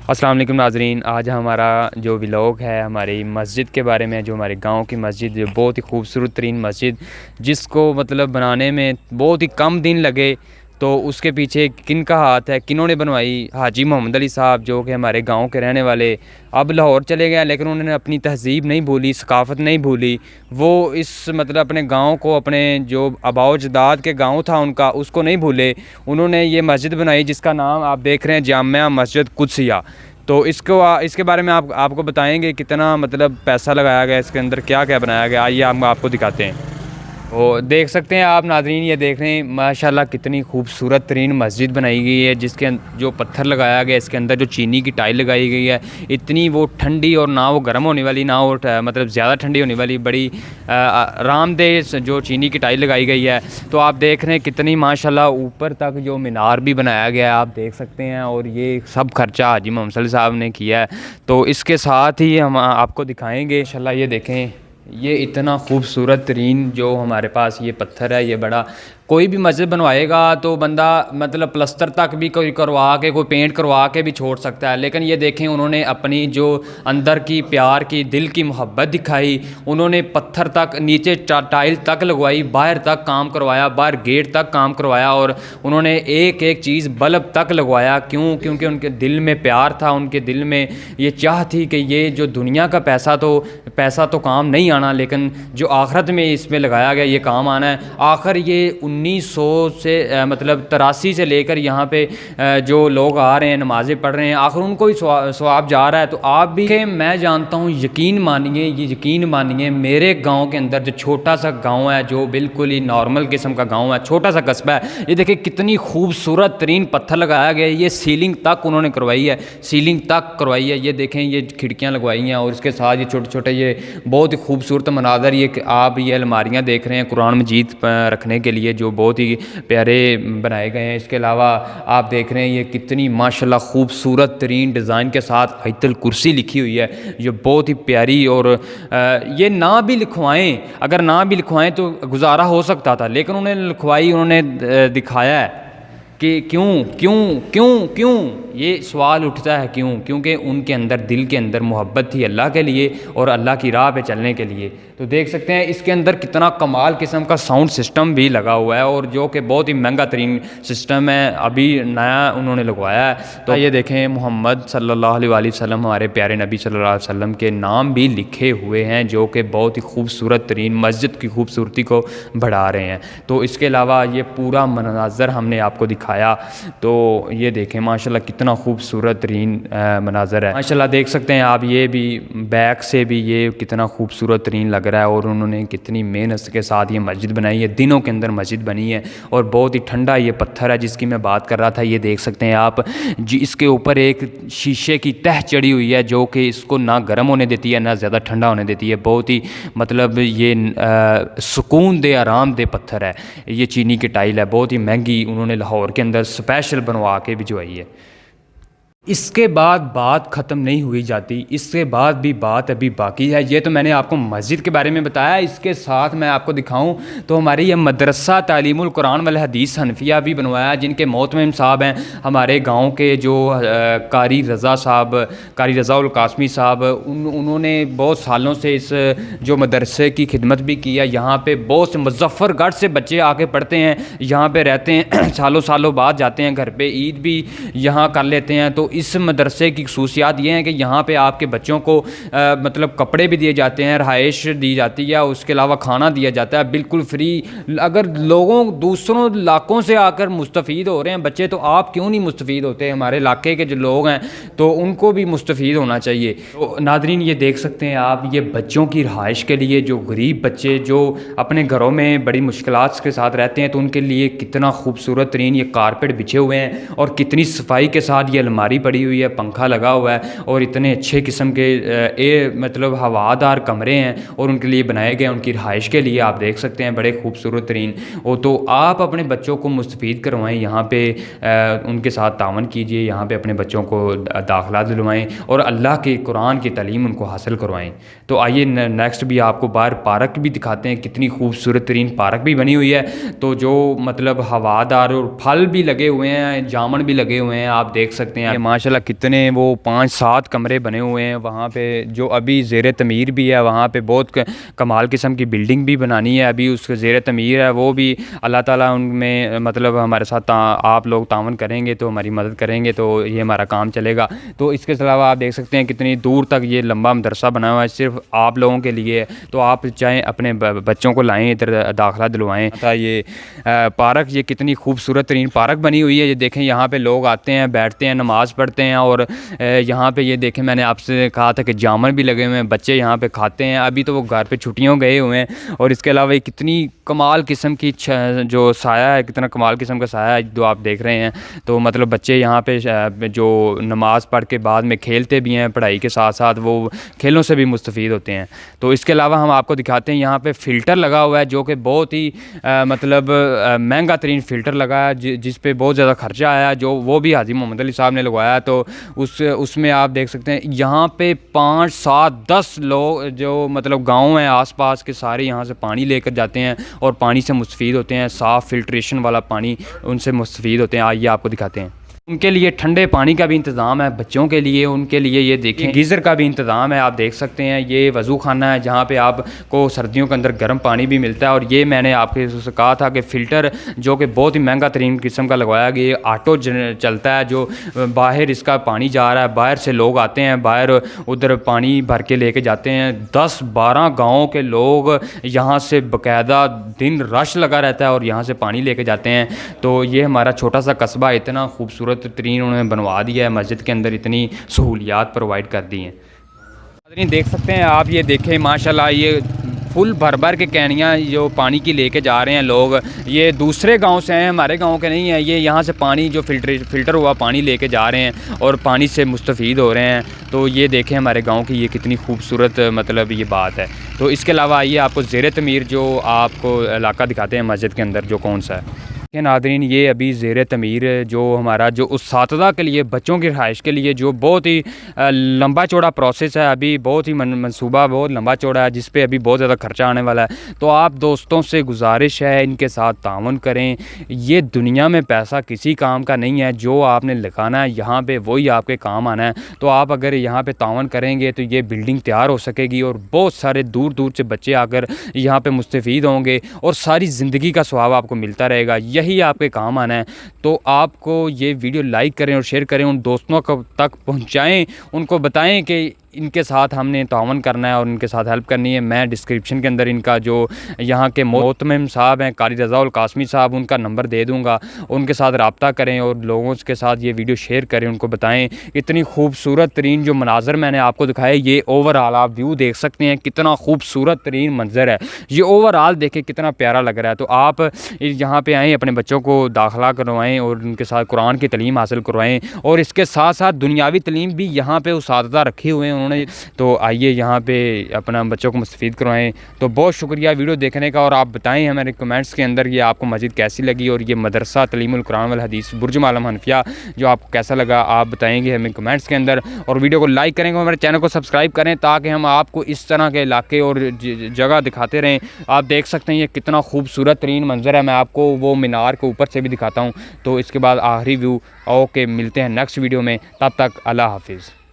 अस्सलाम वालेकुम नाज़रीन। आज हमारा जो व्लॉग है हमारी मस्जिद के बारे में, जो हमारे गांव की मस्जिद, जो बहुत ही खूबसूरत तरीन मस्जिद, जिसको मतलब बनाने में बहुत ही कम दिन लगे, तो उसके पीछे किन का हाथ है, किन्होंने बनवाई। हाजी मोहम्मद अली साहब, जो कि हमारे गांव के रहने वाले, अब लाहौर चले गए, लेकिन उन्होंने अपनी तहज़ीब नहीं भूली, सकाफ़त नहीं भूली। वो इस मतलब अपने गांव को, अपने जो आबाओ अजदाद के गांव था उनका, उसको नहीं भूले। उन्होंने ये मस्जिद बनाई जिसका नाम आप देख रहे हैं, जामिया मस्जिद कुद्सिया। तो इसके बारे में आपको बताएंगे कितना मतलब पैसा लगाया गया, इसके अंदर क्या क्या बनाया गया। आइए हम आपको दिखाते हैं। वो देख सकते हैं आप नाज़रीन, ये देख रहे हैं माशाल्लाह कितनी खूबसूरत तरीन मस्जिद बनाई गई है, जिसके जो पत्थर लगाया गया, इसके अंदर जो चीनी की टाइल लगाई गई है, इतनी वो ठंडी और ना वो गर्म होने वाली, ना वो मतलब ज़्यादा ठंडी होने वाली, बड़ी आरामदेह जो चीनी की टाइल लगाई गई है। तो आप देख रहे हैं कितनी माशाल्लाह ऊपर तक जो मीनार भी बनाया गया है, आप देख सकते हैं। और ये सब खर्चा हाजी मोहम्मद साहब ने किया है। तो इसके साथ ही हम आपको दिखाएँगे इंशाल्लाह। ये देखें, ये इतना खूबसूरत तरीन जो हमारे पास ये पत्थर है, ये बड़ा, कोई भी मस्जिद बनवाएगा तो बंदा मतलब प्लस्तर तक भी कोई करवा के, कोई पेंट करवा के भी छोड़ सकता है, लेकिन ये देखें उन्होंने अपनी जो अंदर की प्यार की, दिल की मोहब्बत दिखाई। उन्होंने पत्थर तक, नीचे टाइल तक लगवाई, बाहर तक काम करवाया, बाहर गेट तक काम करवाया, और उन्होंने एक एक चीज़, बल्ब तक लगवाया। क्यों? क्योंकि उनके दिल में प्यार था, उनके दिल में ये चाह थी कि ये जो दुनिया का पैसा तो काम नहीं आना, लेकिन जो आखिरत में इसमें लगाया गया ये काम आना है। आखिर ये 1900 से मतलब 83 से लेकर यहाँ पे जो लोग आ रहे हैं, नमाज़ें पढ़ रहे हैं, आखिर उनको ही सवाब जा रहा है। तो आप भी, मैं जानता हूँ, यकीन मानिए, ये यकीन मानिए, मेरे गांव के अंदर जो छोटा सा गांव है, जो बिल्कुल ही नॉर्मल किस्म का गांव है, छोटा सा कस्बा है, ये देखिए कितनी खूबसूरत तरीन पत्थर लगाया गया है। ये सीलिंग तक उन्होंने करवाई है, सीलिंग तक करवाई है। ये देखें, ये खिड़कियाँ लगवाई हैं, और इसके साथ ये छोटे छोटे, ये बहुत ही खूबसूरत मनाज़र। ये आप ये अलमारियाँ देख रहे हैं कुरान मजीद रखने के लिए, जो बहुत ही प्यारे बनाए गए हैं। इसके अलावा आप देख रहे हैं ये कितनी माशाल्लाह खूबसूरत तरीन डिज़ाइन के साथ आयतुल कुर्सी लिखी हुई है, जो बहुत ही प्यारी। और ये ना भी लिखवाएं, अगर ना भी लिखवाएं तो गुजारा हो सकता था, लेकिन उन्होंने लिखवाई, उन्होंने दिखाया है कि क्यों क्यों क्यों क्यों। ये सवाल उठता है क्यों, क्योंकि उनके अंदर, दिल के अंदर मोहब्बत थी अल्लाह के लिए और अल्लाह की राह पे चलने के लिए। तो देख सकते हैं इसके अंदर कितना कमाल किस्म का साउंड सिस्टम भी लगा हुआ है, और जो कि बहुत ही महंगा तरीन सिस्टम है, अभी नया उन्होंने लगवाया है। तो ये देखें, मोहम्मद सल्लल्लाहु अलैहि वसल्लम, हमारे प्यारे नबी सल्लल्लाहु अलैहि वसल्लम के नाम भी लिखे हुए हैं, जो कि बहुत ही खूबसूरत तरीन मस्जिद की खूबसूरती को बढ़ा रहे हैं। तो इसके अलावा ये पूरा मनाज़र हमने आपको दिखाया। तो ये देखें माशाल्लाह कितना खूबसूरत तरीन मनाज़र है, माशाल्लाह देख सकते हैं आप। ये भी बैक से भी ये कितना खूबसूरत तरीन लग रहा है, और उन्होंने कितनी मेहनत के साथ ये मस्जिद बनाई है, दिनों के अंदर मस्जिद बनी है। और बहुत ही ठंडा ये पत्थर है जिसकी मैं बात कर रहा था। ये देख सकते हैं आप जी, इसके ऊपर एक शीशे की तह चढ़ी हुई है, जो कि इसको ना गर्म होने देती है, ना ज़्यादा ठंडा होने देती है। बहुत ही मतलब ये सुकून दे, आराम दे पत्थर है। ये चीनी की टाइल है, बहुत ही महंगी, उन्होंने लाहौर के अंदर स्पेशल बनवा के भिजवाई है। इसके बाद बात ख़त्म नहीं हुई जाती, इसके बाद भी बात अभी बाकी है। ये तो मैंने आपको मस्जिद के बारे में बताया, इसके साथ मैं आपको दिखाऊं तो हमारे ये मदरसा तालीमुल कुरान वल हदीस हनफिया भी बनवाया, जिनके मोहतमिम साहब हैं हमारे गांव के, जो कारी रज़ा साहब, कारी रज़ा उल कासमी साहब। उन्होंने बहुत सालों से इस जो मदरसे की खिदमत भी की है। यहाँ पर बहुत से मुज़फ़्फ़रगढ़ से बच्चे आके पढ़ते हैं, यहाँ पर रहते हैं, सालों सालों बाद जाते हैं घर पर, ईद भी यहाँ कर लेते हैं। तो इस मदरसे की खसूसियात ये हैं कि यहाँ पे आपके बच्चों को मतलब कपड़े भी दिए जाते हैं, रहाइश दी जाती है, उसके अलावा खाना दिया जाता है बिल्कुल फ्री। अगर लोगों दूसरों इलाकों से आकर मुस्तफ़ीद हो रहे हैं बच्चे, तो आप क्यों नहीं मुस्तफ़ीद होते? हमारे इलाके के जो लोग हैं तो उनको भी मुस्तफ़ीद होना चाहिए। तो नादरीन ये देख सकते हैं आप, ये बच्चों की रहाइश के लिए, जो गरीब बच्चे जो अपने घरों में बड़ी मुश्किलात के साथ रहते हैं, तो उनके लिए कितना खूबसूरत तरीन ये कारपेट बिछे हुए हैं, और कितनी सफाई के साथ ये अलमारी पड़ी हुई है, पंखा लगा हुआ है, और इतने अच्छे किस्म के मतलब हवादार कमरे हैं, और उनके लिए बनाए गए, उनकी रहाइश के लिए। आप देख सकते हैं बड़े खूबसूरत तरीन। तो आप अपने बच्चों को मुस्तफ़ीद करवाएं, यहाँ पे उनके साथ तावन कीजिए, यहाँ पे अपने बच्चों को दाखिला दिलवाएं, और अल्लाह के कुरान की तालीम उनको हासिल करवाएं। तो आइए नेक्स्ट भी आपको बाहर पार्क भी दिखाते हैं, कितनी खूबसूरत तरीन पार्क भी बनी हुई है। तो जो मतलब हवादार, और फल भी लगे हुए हैं, जामुन भी लगे हुए हैं, आप देख सकते हैं। माशाल्लाह कितने वो 5-7 कमरे बने हुए हैं वहाँ पे, जो अभी ज़ेर तमीर भी है। वहाँ पे बहुत कमाल किस्म की बिल्डिंग भी बनानी है, अभी उसके ज़ेर तमीर है। वो भी अल्लाह ताला उनमें मतलब हमारे साथ आप लोग तावन करेंगे तो हमारी मदद करेंगे तो ये हमारा काम चलेगा। तो इसके अलावा आप देख सकते हैं कितनी दूर तक ये लंबा मदरसा बना हुआ है, सिर्फ आप लोगों के लिए। तो आप चाहें अपने बच्चों को लाएँ, इधर दाखिला दिलवाएँ। ये पार्क, ये कितनी खूबसूरत तरीन पार्क बनी हुई है। ये देखें, यहाँ पे लोग आते हैं, बैठते हैं, नमाज़ पढ़ते हैं। और यहाँ पे ये देखें, मैंने आपसे कहा था कि जामुन भी लगे हुए हैं, बच्चे यहाँ पे खाते हैं। अभी तो वो घर पे छुट्टियों गए हुए हैं। और इसके अलावा ये कितनी कमाल किस्म की जो साया है, कितना कमाल किस्म का साया है जो आप देख रहे हैं। तो मतलब बच्चे यहाँ पे जो नमाज़ पढ़ के बाद में खेलते भी हैं, पढ़ाई के साथ साथ वो खेलों से भी मुस्तफ़ीद होते हैं। तो इसके अलावा हम आपको दिखाते हैं, यहाँ पे फ़िल्टर लगा हुआ है जो कि बहुत ही मतलब महंगा तरीन फ़िल्टर लगा है, जिस पे बहुत ज़्यादा खर्चा आया, जो वो भी हाजी मोहम्मद अली साहब ने लगवाया। तो उसमें आप देख सकते हैं यहाँ पे 5, 7, 10 लोग जो मतलब गांव हैं आसपास के, सारे यहाँ से पानी लेकर जाते हैं और पानी से मुस्तफ़ीद होते हैं। साफ़ फ़िल्ट्रेशन वाला पानी उनसे मुस्तफ़ीद होते हैं। आइए आपको दिखाते हैं। उनके लिए ठंडे पानी का भी इंतज़ाम है, बच्चों के लिए, उनके लिए ये देखें गीज़र का भी इंतज़ाम है। आप देख सकते हैं ये वज़ू खाना है जहाँ पे आपको सर्दियों के अंदर गर्म पानी भी मिलता है। और ये मैंने आपके से कहा था कि फ़िल्टर जो कि बहुत ही महंगा तरीन किस्म का लगवाया गया, ऑटो चलता है, जो बाहर इसका पानी जा रहा है, बाहर से लोग आते हैं, बाहर उधर पानी भर के लेके जाते हैं। 10-12 गाँव के लोग यहाँ से बाकायदा दिन रश लगा रहता है और यहाँ से पानी लेके जाते हैं। तो ये हमारा छोटा सा कस्बा इतना खूबसूरत तरीन उन्होंने बनवा दिया है, मस्जिद के अंदर इतनी सहूलियात प्रोवाइड कर दी हैं। देख सकते हैं आप, ये देखें माशाल्लाह, ये फुल भर भर के कैनियाँ जो पानी की लेके जा रहे हैं लोग। ये दूसरे गांव से हैं, हमारे गांव के नहीं है। ये यहाँ से पानी जो फ़िल्टर हुआ पानी लेके जा रहे हैं और पानी से मुस्तफ़ीद हो रहे हैं। तो ये देखें हमारे गांव की ये कितनी खूबसूरत मतलब ये बात है। तो इसके अलावा आइए आपको ज़ेर तमीर जो आपको इलाका दिखाते हैं मस्जिद के अंदर, जो कौन सा है। नादरीन, ये अभी ज़ेर तमीर जो हमारा जो उस्तादा के लिए, बच्चों की रिहाइश के लिए, जो बहुत ही लंबा चौड़ा प्रोसेस है, अभी बहुत ही मंसूबा बहुत लंबा चौड़ा है, जिस पे अभी बहुत ज़्यादा खर्चा आने वाला है। तो आप दोस्तों से गुजारिश है, इनके साथ तावन करें। ये दुनिया में पैसा किसी काम का नहीं है, जो आपने लिखाना है यहाँ पे वही आपके काम आना है। तो आप अगर यहाँ पे तावन करेंगे तो ये बिल्डिंग तैयार हो सकेगी और बहुत सारे दूर दूर से बच्चे आकर यहाँ पे मुस्तफ़ीद होंगे और सारी ज़िंदगी का स्वाब आपको मिलता रहेगा। यही आपके काम आना है। तो आपको ये वीडियो लाइक करें और शेयर करें, उन दोस्तों तक पहुंचाएं, उनको बताएं कि इनके साथ हमने तावन करना है और इनके साथ हेल्प करनी है। मैं डिस्क्रिप्शन के अंदर इनका जो यहाँ के मोहतमिम साहब हैं, कारी रज़ा उल कासमी साहब, उनका नंबर दे दूँगा। उनके साथ रब्ता करें और लोगों के साथ ये वीडियो शेयर करें, उनको बताएं। इतनी खूबसूरत तरीन जो मनाज़र मैंने आपको दिखाया, ये ओवरऑल आप व्यू देख सकते हैं, कितना खूबसूरत तरीन मंजर है। ये ओवरऑल देखें कितना प्यारा लग रहा है। तो आप यहाँ पर आएँ, अपने बच्चों को दाखिला करवाएँ और उनके साथ कुरान की तलीम हासिल करवाएँ। और इसके साथ साथ दुनियावी तलीम भी यहाँ पर उस्तादा रखे हुए हैं। तो आइए यहाँ पे अपना बच्चों को मुस्तफ़ीद करवाएं। तो बहुत शुक्रिया वीडियो देखने का, और आप बताएं हमारे कमेंट्स के अंदर ये आपको मस्जिद कैसी लगी और ये मदरसा तलीमुल कुरान वल हदीस बुर्ज मालम हनफिया जो आपको कैसा लगा, आप बताएंगे हमें कमेंट्स के अंदर। और वीडियो को लाइक करेंगे, हमारे चैनल को सब्सक्राइब करें ताकि हम आपको इस तरह के इलाके और जगह दिखाते रहें। आप देख सकते हैं ये कितना खूबसूरत तरीन मंजर है। मैं आपको वो मीनार के ऊपर से भी दिखाता हूँ। तो इसके बाद आखिरी व्यू। ओके, मिलते हैं नेक्स्ट वीडियो में, तब तक अल्लाह हाफिज़।